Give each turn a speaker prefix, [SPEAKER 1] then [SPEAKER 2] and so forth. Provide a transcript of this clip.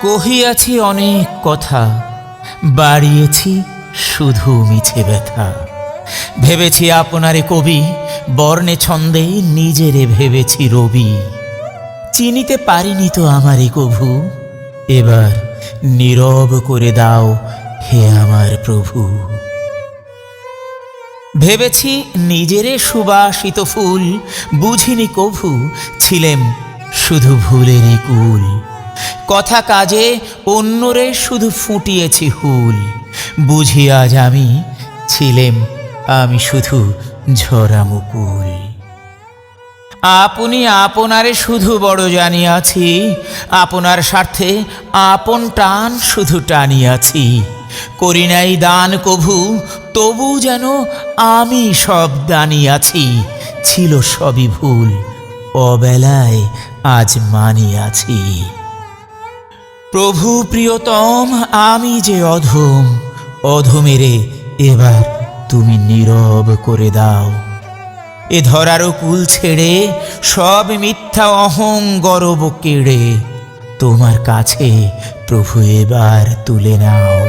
[SPEAKER 1] কহিয়াছি অনেক কথা, বাড়িয়েছি শুধু মিছে ব্যথা। ভেবেছি আপনারে কবি, বর্ণে ছন্দে নিজেরে ভেবেছি রবি। চিনিতে পারিনি তো আমারে কভু, এবার নীরব করে দাও হে আমার প্রভু। ভেবেছি নিজেরে সুবাসিত ফুল, বুঝিনি কভু ছিলেম শুধু ভুলেরই কুল। কথা কাজে অন্যরে শুধু ফুটিয়েছি হুল, বুঝি আজ আমি ছিলেম আমি শুধু ঝরা মুকুল। আপনি আপনারে শুধু বড় জানিয়াছি, আপনার স্বার্থে আপন টান শুধু টানিয়াছি। করি নাই দান কভু, তবু যেন আমি সব দানিয়াছি। ছিল সবই ভুল, অবেলায় আজ মানিয়াছি। প্রভু প্রিয়তম আমি যে অধম, অধমেরে এবার তুমি নীরব করে দাও। এ ধরারও কুল ছেড়ে সব মিথ্যা অহং গর্ব কেড়ে তোমার কাছে প্রভু এবার তুলে নাও।